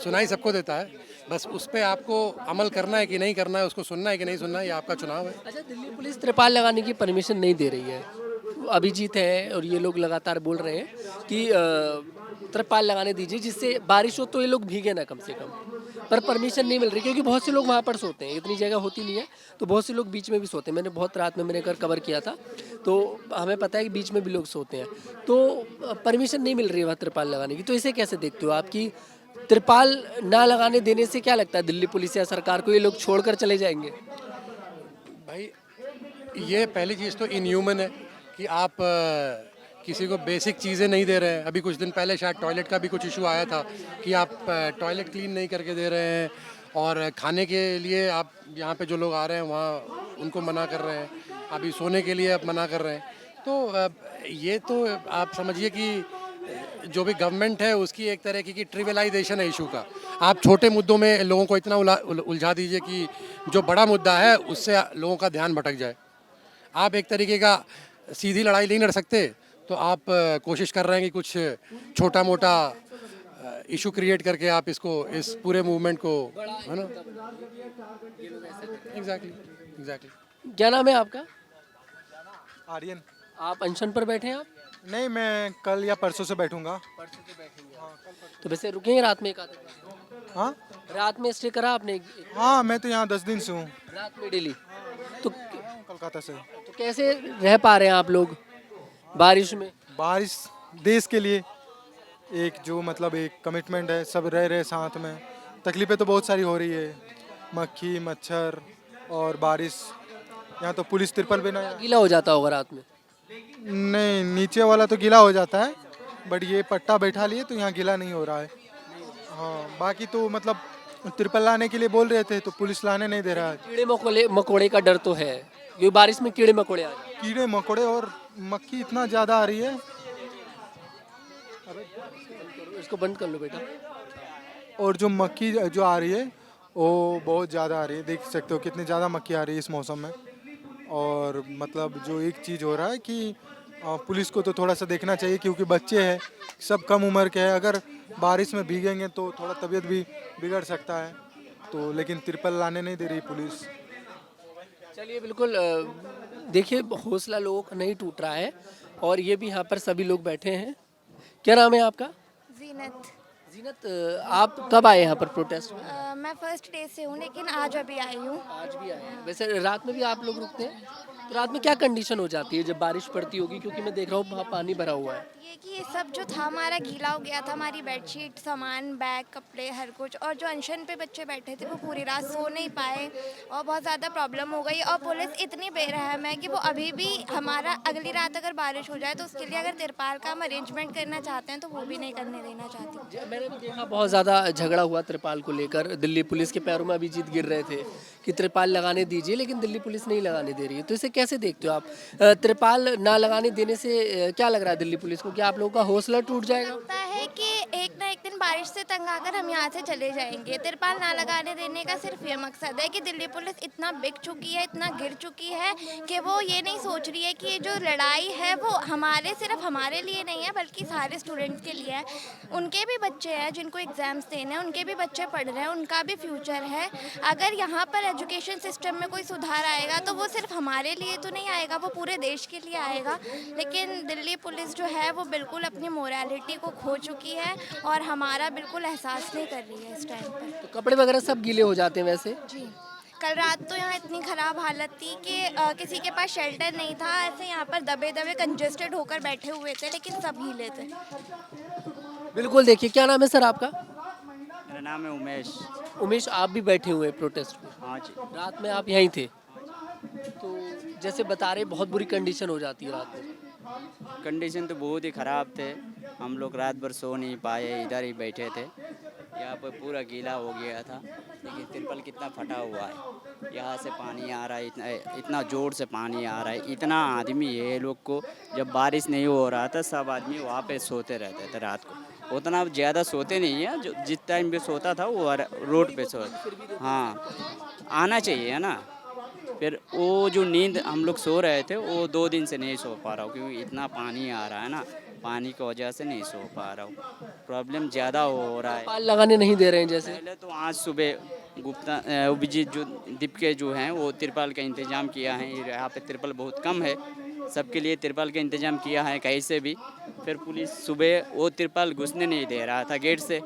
सुनाई सबको देता है, बस उस पर आपको अमल करना है कि नहीं करना है, उसको सुनना है कि नहीं सुनना है, ये आपका चुनाव है। अच्छा, दिल्ली पुलिस त्रिपाल लगाने की परमिशन नहीं दे रही है, अभिजीत है और ये लोग लगातार बोल रहे हैं कि त्रिपाल लगाने दीजिए जिससे बारिश हो तो ये लोग भीगे ना कम से कम, पर परमिशन नहीं मिल रही क्योंकि बहुत से लोग वहाँ पर सोते हैं, इतनी जगह होती नहीं है तो बहुत से लोग बीच में भी सोते हैं। मैंने बहुत रात में मैंने कवर किया था तो हमें पता है कि बीच में भी लोग सोते हैं, तो परमिशन नहीं मिल रही है वहाँ त्रिपाल लगाने की। तो इसे कैसे देखते हो आप कि त्रिपाल ना लगाने देने से क्या लगता है दिल्ली पुलिस या सरकार को ये लोग छोड़कर चले जाएंगे? भाई ये पहली चीज़ तो इनह्यूमन है कि आप किसी को बेसिक चीज़ें नहीं दे रहे हैं। अभी कुछ दिन पहले शायद टॉयलेट का भी कुछ इशू आया था कि आप टॉयलेट क्लीन नहीं करके दे रहे हैं और खाने के लिए आप यहाँ पे जो लोग आ रहे हैं वहाँ उनको मना कर रहे हैं, अभी सोने के लिए आप मना कर रहे हैं। तो ये तो आप समझिए कि जो भी गवर्नमेंट है उसकी एक तरह की ट्रिविलाइजेशन है इशू का। आप छोटे मुद्दों में लोगों को इतना उलझा दीजिए कि जो बड़ा मुद्दा है उससे लोगों का ध्यान भटक जाए। आप एक तरीके का सीधी लड़ाई नहीं लड़ सकते तो आप कोशिश कर रहे हैं कि कुछ छोटा मोटा इशू क्रिएट करके आप इसको, इस पूरे मूवमेंट को, है ना। एग्जैक्टली। क्या नाम है आपका? आर्यन। आप अनशन पर बैठे हैं आप? नहीं, मैं कल या परसों से बैठूंगा। परसों से बैठेंगे तो वैसे रुकेंगे रात में एक आधे दिन? हाँ रात में स्टे करा आपने? हाँ, मैं तो यहाँ 10 दिन से हूँ, रात में डेली? तो कोलकाता से। तो कैसे रह पा रहे हैं आप लोग बारिश में? बारिश देश के लिए एक जो मतलब एक कमिटमेंट है, सब रह रहे साथ में। तकलीफें तो बहुत सारी हो रही है, मक्खी मच्छर और बारिश। यहाँ तो पुलिस तिरपल भी नहीं। गीला हो जाता होगा रात में? नहीं, नीचे वाला तो गीला हो जाता है, बट ये पट्टा बैठा लिए तो यहाँ गीला नहीं हो रहा है। हाँ, बाकी तो मतलब तिरपल लाने के लिए बोल रहे थे तो पुलिस लाने नहीं दे रहा है। कीड़े मकोड़े का डर तो है क्योंकि बारिश में कीड़े मकोड़े आ जाते कीड़े मकोड़े और मक्खी इतना ज़्यादा आ रही है। हैं। इसको बंद कर लो बेटा। और जो मक्खी जो आ रही है वो बहुत ज़्यादा आ रही है, देख सकते हो कितनी ज़्यादा मक्खी आ रही है इस मौसम में। और मतलब जो एक चीज़ हो रहा है कि पुलिस को तो थोड़ा सा देखना चाहिए क्योंकि बच्चे हैं, सब कम उम्र के हैं, अगर बारिश में भीगेंगे तो थोड़ा तबीयत भी बिगड़ सकता है। तो लेकिन तिरपल लाने नहीं दे रही पुलिस। चलिए बिल्कुल देखिए हौसला लोगों का नहीं टूट रहा है और ये भी यहाँ पर सभी लोग बैठे हैं। क्या नाम है आपका? जीनत। जीनत, आप कब आए यहाँ पर प्रोटेस्ट में? मैं फर्स्ट डे से हूँ लेकिन आज अभी आई हूँ। आज भी आए हैं। वैसे रात में भी आप लोग रुकते हैं तो रात में क्या कंडीशन हो जाती है जब बारिश पड़ती होगी क्योंकि मैं देख रहा हूँ वहाँ पानी भरा हुआ है? ये कि ये सब जो था हमारा गीला हो गया था, हमारी बेडशीट, सामान, बैग, कपड़े, हर कुछ। और जो अनशन पे बच्चे बैठे थे वो पूरी रात सो नहीं पाए और बहुत ज़्यादा प्रॉब्लम हो गई। और पुलिस इतनी बेरहम है कि वो अभी भी हमारा अगली रात अगर बारिश हो जाए तो उसके लिए अगर तिरपाल का हम अरेंजमेंट करना चाहते हैं तो वो भी नहीं करने देना चाहती। मैंने भी देखा बहुत ज़्यादा झगड़ा हुआ त्रिपाल को लेकर, दिल्ली पुलिस के पैरों में अभिजीत गिर रहे थे कि त्रिपाल लगाने दीजिए, लेकिन दिल्ली पुलिस नहीं लगाने दे रही है। तो इसे कैसे देखते हो आप? त्रिपाल ना लगाने देने से क्या लग रहा है दिल्ली पुलिस को, कि आप लोगों का हौसला टूट जाएगा? लगता है कि एक ना एक दिन बारिश से तंग आकर हम यहाँ से चले जाएंगे। तिरपाल ना लगाने देने का सिर्फ ये मकसद है कि दिल्ली पुलिस इतना बिक चुकी है, इतना गिर चुकी है कि वो ये नहीं सोच रही है कि ये जो लड़ाई है वो सिर्फ हमारे लिए नहीं है बल्कि सारे स्टूडेंट्स के लिए है। उनके भी बच्चे हैं जिनको एग्ज़ाम्स देने हैं, उनके भी बच्चे पढ़ रहे हैं, उनका भी फ्यूचर है। अगर यहाँ पर एजुकेशन सिस्टम में कोई सुधार आएगा तो वो सिर्फ हमारे लिए तो नहीं आएगा, वो पूरे देश के लिए आएगा। लेकिन दिल्ली पुलिस जो है वो बिल्कुल अपनी मोरालिटी को खो चुकी है और हमारा बिल्कुल एहसास नहीं कर रही है इस टाइम पर। तो कपड़े वगैरह सब गीले हो जाते हैं वैसे। जी, कल रात तो यहाँ इतनी ख़राब हालत थी कि किसी के पास शेल्टर नहीं था, ऐसे यहाँ पर दबे दबे कंजेस्टेड होकर बैठे हुए थे, लेकिन सब हिले थे। बिल्कुल, देखिए क्या नाम है सर आपका? मेरा नाम है उमेश। उमेश, आप भी बैठे हुए हैं प्रोटेस्ट में? हाँ जी। रात में आप यहीं थे, तो जैसे बता रहे बहुत बुरी कंडीशन हो जाती है रात में। कंडीशन तो बहुत ही ख़राब थे, हम लोग रात भर सो नहीं पाए, इधर ही बैठे थे। यहाँ पर पूरा गीला हो गया था, देखिए तिरपल कितना फटा हुआ है, यहाँ से पानी आ रहा है, इतना ज़ोर से पानी आ रहा है। इतना आदमी है लोग को, जब बारिश नहीं हो रहा था सब आदमी वहाँ पे सोते रहते थे रात को। उतना ज़्यादा सोते नहीं है, जो जिस टाइम पे सोता था वो रोड पे हाँ, आना चाहिए है ना। फिर वो जो नींद हम लोग सो रहे थे वो 2 दिन से नहीं सो पा रहा हूँ, क्योंकि इतना पानी आ रहा है ना, पानी की वजह से नहीं सो पा रहा हूँ। प्रॉब्लम ज़्यादा हो रहा है। पाल लगाने नहीं दे रहे हैं जैसे। पहले तो आज सुबह गुप्ता अभिजीत जो दीपके जो हैं वो तिरपाल का इंतज़ाम किया है। यहाँ पे तिरपाल बहुत कम है, सबके लिए तिरपाल का इंतज़ाम किया है कहीं से भी। फिर पुलिस सुबह वो तिरपाल घुसने नहीं दे रहा था गेट से,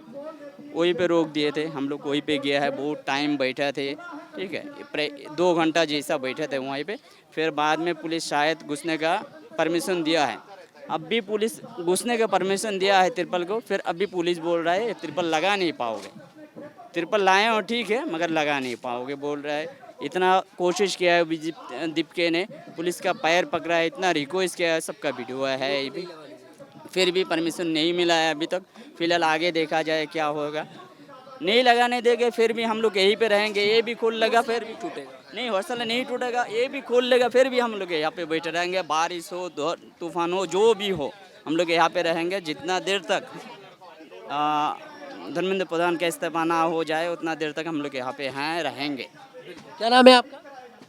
वहीं पे रोक दिए थे। हम लोग वहीं पे गया है, बहुत टाइम बैठे थे, ठीक है, 2 घंटा जैसा बैठे थे वहीं पे। फिर बाद में पुलिस शायद घुसने का परमिशन दिया है। अब भी पुलिस घुसने का परमिशन दिया है तिरपल को, फिर अभी पुलिस बोल रहा है तिरपल लगा नहीं पाओगे। तिरपल लाए और ठीक है मगर लगा नहीं पाओगे बोल रहा है। इतना कोशिश किया है दीपके ने, पुलिस का पैर पकड़ा है, इतना रिक्वेस्ट किया है, सबका वीडियो है ये भी, फिर भी परमिशन नहीं मिला है अभी तक। फिलहाल आगे देखा जाए क्या होगा। नहीं लगाने देंगे फिर भी हम लोग यहीं पे रहेंगे। ये भी खोल लगा फिर भी टूटेगा नहीं, हौसला नहीं टूटेगा। ये भी खोल लेगा फिर भी हम लोग यहाँ पे बैठे रहेंगे, बारिश हो तूफान हो जो भी हो, हम लोग यहाँ पे रहेंगे जितना देर तक धर्मेंद्र प्रधान का इस्तीफा ना हो जाए उतना देर तक हम लोग यहाँ पे हैं रहेंगे। क्या नाम है आपका?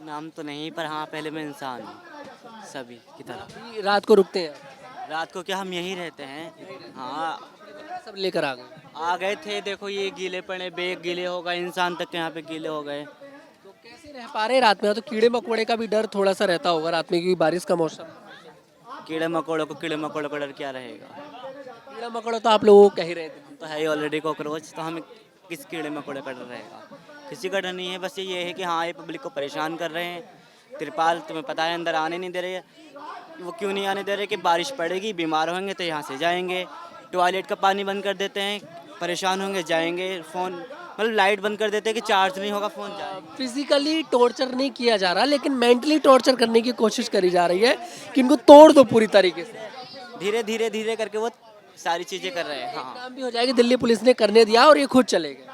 नाम तो नहीं, पर हाँ पहले मैं इंसान हूँ सभी की तरह। रात को रुकते हैं? रात को क्या हम यहीं रहते हैं। हाँ, सब लेकर आ गए थे। देखो ये गीले पड़े, बैग गीले हो गए, इंसान तक यहाँ पे गीले हो गए। तो कैसे रह पा रहे रात में? तो कीड़े मकोड़े का भी डर थोड़ा सा रहता होगा रात में, क्योंकि बारिश का मौसम। कीड़े मकोड़ों का डर क्या रहेगा? कीड़ा मकोड़ा तो आप लोग कह ही रहे थे। तो है ही ऑलरेडी कॉकरोच, तो हमें किस कीड़े मकोड़े का डर रहेगा? किसी का डर नहीं है। बस ये है कि हाँ ये पब्लिक को परेशान कर रहे हैं। तिरपाल तुम्हें पता है अंदर आने नहीं दे रहे। वो क्यों नहीं आने दे रहे? कि बारिश पड़ेगी, बीमार होंगे तो यहाँ से जाएंगे। टॉयलेट का पानी बंद कर देते हैं, परेशान होंगे जाएंगे। फ़ोन मतलब लाइट बंद कर देते हैं कि चार्ज नहीं होगा फ़ोन जाएगा। फिजिकली टॉर्चर नहीं किया जा रहा, लेकिन मेंटली टॉर्चर करने की कोशिश करी जा रही है कि इनको तोड़ दो पूरी तरीके से। धीरे धीरे धीरे करके वो सारी चीज़ें कर रहे हैं। हाँ, काम भी हो जाएगी, दिल्ली पुलिस ने करने दिया और ये खुद चले गए।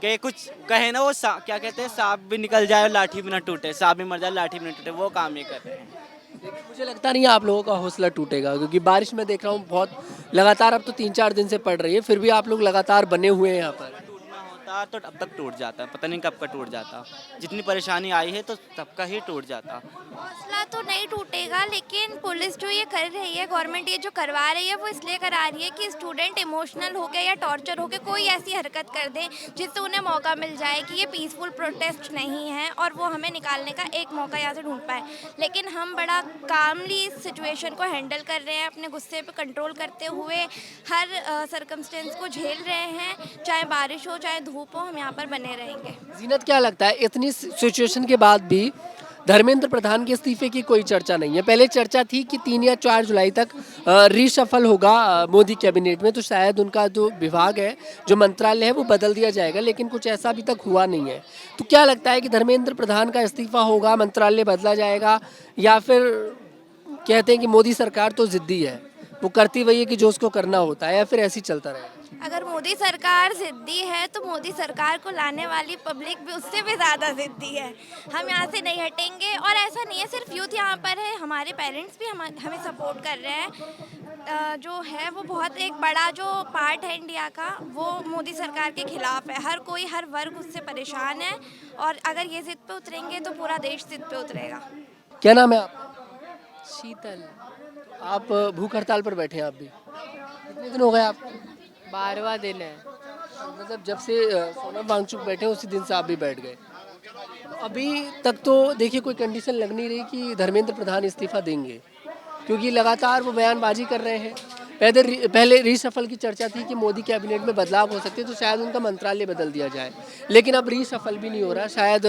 कि कुछ कहे ना वो क्या कहते हैं, सांप भी निकल जाए लाठी भी ना टूटे, सांप भी मर जाए लाठी भी ना टूटे, वो काम ही कर रहे हैं। लेकिन मुझे लगता नहीं है आप लोगों का हौसला टूटेगा, क्योंकि बारिश में देख रहा हूँ बहुत लगातार, अब तो 3-4 दिन से पड़ रही है, फिर भी आप लोग लगातार बने हुए हैं यहाँ पर। टूटना होता तो अब तक टूट जाता, पता नहीं कब का टूट जाता। जितनी परेशानी आई है तो सबका ही टूट जाता। हौसला तो नहीं टूटेगा, लेकिन पुलिस जो ये कर रही है, गवर्नमेंट ये जो करवा रही है, वो इसलिए करा रही है कि स्टूडेंट इमोशनल हो गए या टॉर्चर हो गए, कोई ऐसी हरकत कर दे जिससे उन्हें मौका मिल जाए कि ये पीसफुल प्रोटेस्ट नहीं है और वो हमें निकालने का एक मौका यहाँ से ढूंढ पाए। लेकिन हम बड़ा कामली इस सिचुएशन को हैंडल कर रहे हैं, अपने गुस्से पे कंट्रोल करते हुए हर सर्कमस्टेंस को झेल रहे हैं, चाहे बारिश हो चाहे धूप हो, हम यहाँ पर बने रहेंगे। जीनत, क्या लगता है इतनी सिचुएशन के बाद भी धर्मेंद्र प्रधान के इस्तीफे की कोई चर्चा नहीं है? पहले चर्चा थी कि 3 या 4 जुलाई तक रीशफल होगा मोदी कैबिनेट में, तो शायद उनका जो विभाग है, जो मंत्रालय है, वो बदल दिया जाएगा, लेकिन कुछ ऐसा अभी तक हुआ नहीं है। तो क्या लगता है कि धर्मेंद्र प्रधान का इस्तीफा होगा, मंत्रालय बदला जाएगा, या फिर कहते हैं कि मोदी सरकार तो जिद्दी है, वो करती वही है कि जो उसको करना होता है, या फिर ऐसे ही चलता रहेगा? अगर मोदी सरकार जिद्दी है तो मोदी सरकार को लाने वाली पब्लिक भी उससे भी ज़्यादा जिद्दी है। हम यहाँ से नहीं हटेंगे। और ऐसा नहीं है सिर्फ यूथ यहाँ पर है, हमारे पेरेंट्स भी हमें सपोर्ट कर रहे हैं। जो है वो बहुत एक बड़ा जो पार्ट है इंडिया का, वो मोदी सरकार के खिलाफ है। हर कोई, हर वर्ग उससे परेशान है, और अगर ये जिद पे उतरेंगे तो पूरा देश जिद पे उतरेगा। क्या नाम है आपका? शीतल। आप भूख हड़ताल पर बैठे हैं आप भी? कितने दिन हो गए आपको? 12वां दिन है। मतलब जब से सोनम वांगचुक बैठे हैं उसी दिन से आप भी बैठ गए। अभी तक तो देखिए कोई कंडीशन लग नहीं रही कि धर्मेंद्र प्रधान इस्तीफा देंगे, क्योंकि लगातार वो बयानबाजी कर रहे हैं। पहले रीशफल की चर्चा थी कि मोदी कैबिनेट में बदलाव हो सकते, तो शायद उनका मंत्रालय बदल दिया जाए, लेकिन अब रीशफल भी नहीं हो रहा। शायद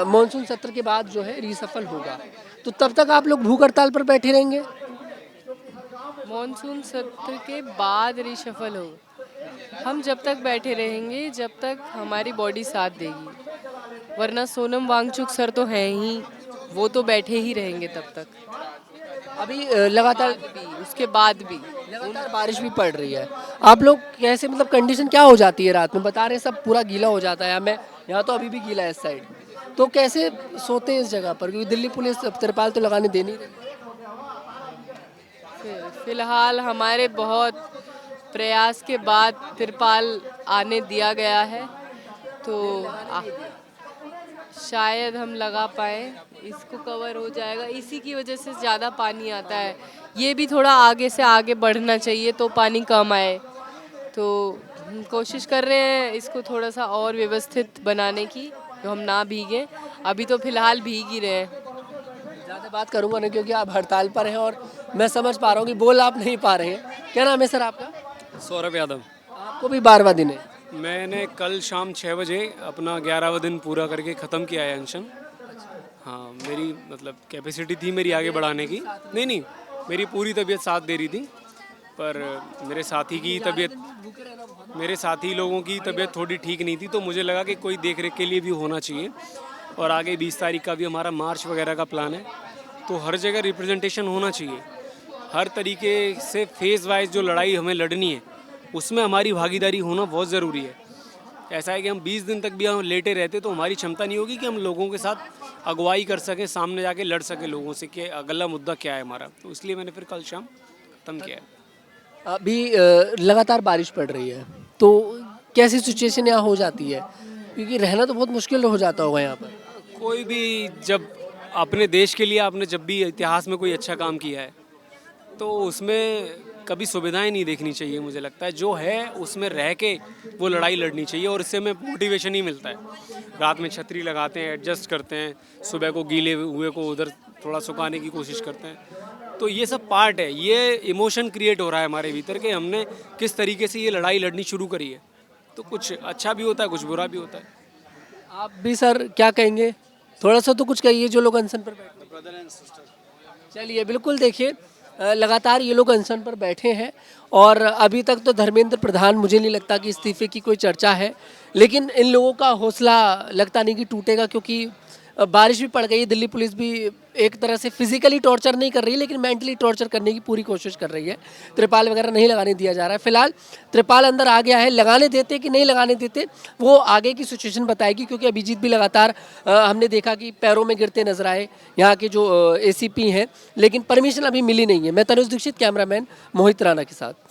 मॉनसून सत्र के बाद जो है रीशफल होगा, तो तब तक आप लोग भूख हड़ताल पर बैठे रहेंगे? मॉनसून सत्र के बाद रिशफल हो, हम जब तक बैठे रहेंगे जब तक हमारी बॉडी साथ देगी, वरना सोनम वांगचुक सर तो हैं ही, वो तो बैठे ही रहेंगे तब तक। अभी लगातार उसके बाद भी लगातार बारिश भी पड़ रही है। आप लोग कैसे, मतलब कंडीशन क्या हो जाती है रात में? बता रहे हैं सब पूरा गीला हो जाता है। मैं यहाँ तो अभी भी गीला है इस साइड, तो कैसे सोते हैं इस जगह पर? क्योंकि दिल्ली पुलिस तिरपाल तो लगाने दे नहीं रही। फिलहाल हमारे बहुत प्रयास के बाद तिरपाल आने दिया गया है, तो शायद हम लगा पाए, इसको कवर हो जाएगा। इसी की वजह से ज़्यादा पानी आता है। ये भी थोड़ा आगे से आगे बढ़ना चाहिए तो पानी कम आए, तो हम कोशिश कर रहे हैं इसको थोड़ा सा और व्यवस्थित बनाने की, तो हम ना भीगें। अभी तो फिलहाल भीग ही रहे हैं। ज़्यादा बात करूँगा नहीं, क्योंकि आप हड़ताल पर हैं और मैं समझ पा रहा हूँ कि बोल आप नहीं पा रहे हैं। क्या नाम है सर आपका? सौरभ यादव। आपको भी 12वां दिन है? मैंने कल शाम 6 बजे अपना 11वां दिन पूरा करके ख़त्म किया है अनशन। हाँ, मेरी मतलब कैपेसिटी थी मेरी आगे बढ़ाने की। नहीं, मेरी पूरी तबीयत साथ दे रही थी, पर मेरे साथी लोगों की तबीयत थोड़ी ठीक नहीं थी, तो मुझे लगा कि कोई देख रेख के लिए भी होना चाहिए। और आगे 20 तारीख का भी हमारा मार्च वगैरह का प्लान है, तो हर जगह रिप्रेजेंटेशन होना चाहिए। हर तरीके से फेज़ वाइज जो लड़ाई हमें लड़नी है उसमें हमारी भागीदारी होना बहुत ज़रूरी है। ऐसा है कि हम 20 दिन तक भी हम लेटे रहते तो हमारी क्षमता नहीं होगी कि हम लोगों के साथ अगुवाई कर सकें, सामने जाके लड़ सकें लोगों से कि अगला मुद्दा क्या है हमारा। तो इसलिए मैंने फिर कल शाम ख़त्म किया है। अभी लगातार बारिश पड़ रही है, तो कैसी सिचुएशन यहाँ हो जाती है? क्योंकि रहना तो बहुत मुश्किल हो जाता होगा यहाँ पर। कोई भी जब अपने देश के लिए आपने जब भी इतिहास में कोई अच्छा काम किया है तो उसमें कभी सुविधाएं नहीं देखनी चाहिए। मुझे लगता है जो है उसमें रह के वो लड़ाई लड़नी चाहिए, और इससे हमें मोटिवेशन ही मिलता है। रात में छतरी लगाते हैं, एडजस्ट करते हैं, सुबह को गीले हुए को उधर थोड़ा सुखाने की कोशिश करते हैं। तो ये सब पार्ट है, ये इमोशन क्रिएट हो रहा है हमारे भीतर कि हमने किस तरीके से ये लड़ाई लड़नी शुरू करी है। तो कुछ अच्छा भी होता है, कुछ बुरा भी होता है। आप भी सर क्या कहेंगे? थोड़ा सा तो कुछ कहिए जो लोग अनशन पर बैठे। चलिए, बिल्कुल देखिए, लगातार ये लोग अनशन पर बैठे हैं, और अभी तक तो धर्मेंद्र प्रधान मुझे नहीं लगता कि इस्तीफे की कोई चर्चा है, लेकिन इन लोगों का हौसला लगता नहीं कि टूटेगा, क्योंकि बारिश भी पड़ गई है। दिल्ली पुलिस भी एक तरह से फिजिकली टॉर्चर नहीं कर रही है, लेकिन मेंटली टॉर्चर करने की पूरी कोशिश कर रही है। त्रिपाल वगैरह नहीं लगाने दिया जा रहा है। फिलहाल त्रिपाल अंदर आ गया है, लगाने देते कि नहीं लगाने देते वो आगे की सिचुएशन बताएगी, क्योंकि अभिजीत भी लगातार हमने देखा कि पैरों में गिरते नजर आए यहाँ के जो ACP हैं, लेकिन परमिशन अभी मिली नहीं है। मैं तनुज दीक्षित, कैमरामैन मोहित राणा के साथ।